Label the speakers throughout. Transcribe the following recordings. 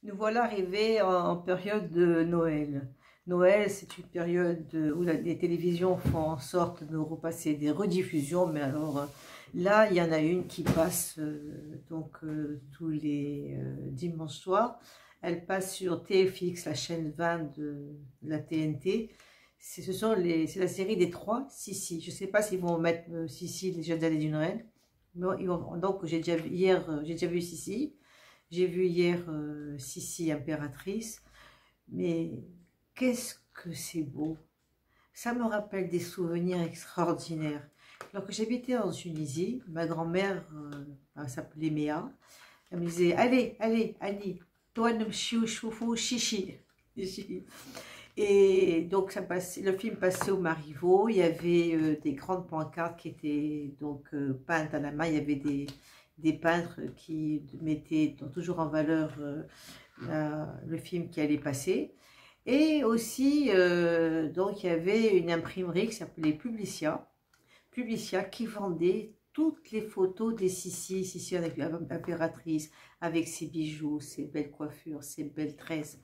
Speaker 1: Nous voilà arrivés en période de Noël. Noël, c'est une période où les télévisions font en sorte de nous repasser des rediffusions, mais alors là, il y en a une qui passe tous les dimanches soirs. Elle passe sur TFX, la chaîne 20 de la TNT. C'est la série des trois Sissi. Je ne sais pas s'ils vont mettre Sissi, les jeunes années du Noël. Donc j'ai déjà vu hier, j'ai déjà vu Sissi. J'ai vu hier Sissi impératrice, mais qu'est-ce que c'est beau! Ça me rappelle des souvenirs extraordinaires. Alors que j'habitais en Tunisie, ma grand-mère, elle s'appelait Méa, elle me disait: allez, allez, Annie, toi ne me choufou chichi. Et donc le film passait au Marivaux, il y avait des grandes pancartes qui étaient peintes à la main, il y avait des peintres qui mettaient toujours en valeur le film qui allait passer. Et aussi, il y avait une imprimerie qui s'appelait Publicia qui vendait toutes les photos des Sissi avec l'impératrice, avec ses bijoux, ses belles coiffures, ses belles tresses.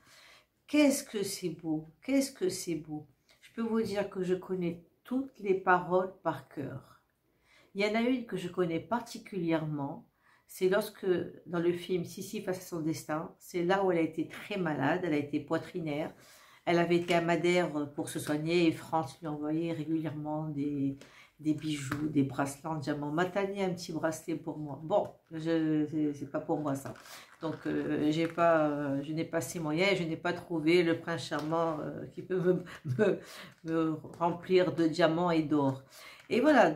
Speaker 1: Qu'est-ce que c'est beau, qu'est-ce que c'est beau. Je peux vous dire que je connais toutes les paroles par cœur. Il y en a une que je connais particulièrement, c'est lorsque, dans le film Sissi face à son destin, c'est là où elle a été très malade, elle a été poitrinaire, elle avait été à Madère pour se soigner et France lui envoyait régulièrement des bijoux, des bracelets en diamant. Matani un petit bracelet pour moi. Bon, c'est pas pour moi ça. Donc je n'ai pas ces moyens, je n'ai pas trouvé le prince charmant qui peut me remplir de diamants et d'or. Et voilà, et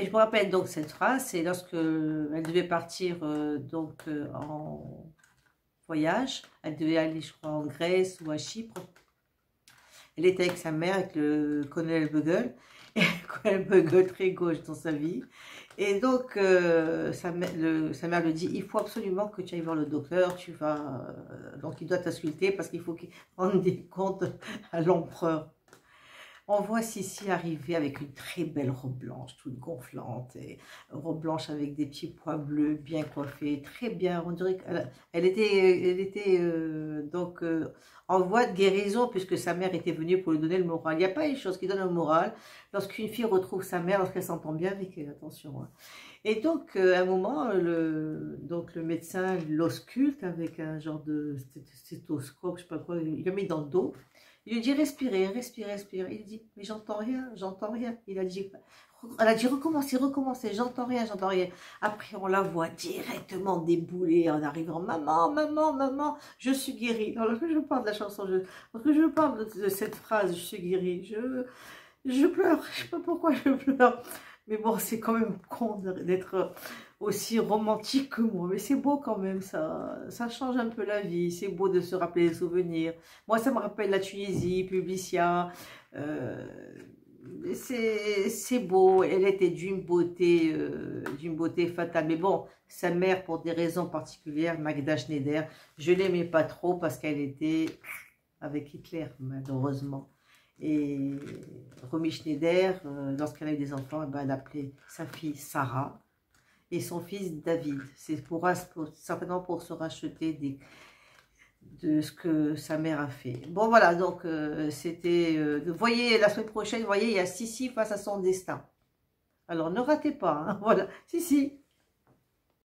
Speaker 1: je me rappelle donc cette phrase, c'est lorsque elle devait partir en voyage, elle devait aller, je crois, en Grèce ou à Chypre. Elle était avec sa mère, avec le colonel Bugle, et le colonel Bugle très gauche dans sa vie. Et donc, sa mère lui dit: il faut absolument que tu ailles voir le docteur, donc il doit t'ausculter parce qu'il faut qu'il rende des comptes à l'empereur. On voit Sissi arriver avec une très belle robe blanche, toute gonflante, et une robe blanche avec des petits pois bleus, bien coiffée, très bien. On dirait qu'elle était en voie de guérison, puisque sa mère était venue pour lui donner le moral. Il n'y a pas une chose qui donne le moral lorsqu'une fille retrouve sa mère, lorsqu'elle s'entend bien avec elle, attention. Hein. Et donc, à un moment, le médecin l'ausculte avec un genre de stéthoscope, je ne sais pas quoi, il le met dans le dos. Il lui dit: respirez, respirez, respirez. Il dit: mais j'entends rien, j'entends rien. Elle a dit: recommencez, recommencez, j'entends rien, j'entends rien. Après, on la voit directement débouler en arrivant: maman, maman, maman, je suis guérie. Alors que je parle de la chanson, lorsque je parle de cette phrase, je suis guérie, je pleure, je ne sais pas pourquoi je pleure. Mais bon, c'est quand même con d'être aussi romantique que moi. Mais c'est beau quand même, ça change un peu la vie. C'est beau de se rappeler les souvenirs. Moi, ça me rappelle la Tunisie, Publicia. C'est beau. Elle était d'une beauté fatale. Mais bon, sa mère, pour des raisons particulières, Magda Schneider, je ne l'aimais pas trop parce qu'elle était avec Hitler, malheureusement. Et Romy Schneider, lorsqu'elle a eu des enfants, elle appelait sa fille Sarah et son fils David. C'est certainement pour se racheter de ce que sa mère a fait. Bon voilà, donc vous voyez, la semaine prochaine, vous voyez, il y a Sissi face à son destin. Alors ne ratez pas, hein, voilà, Sissi.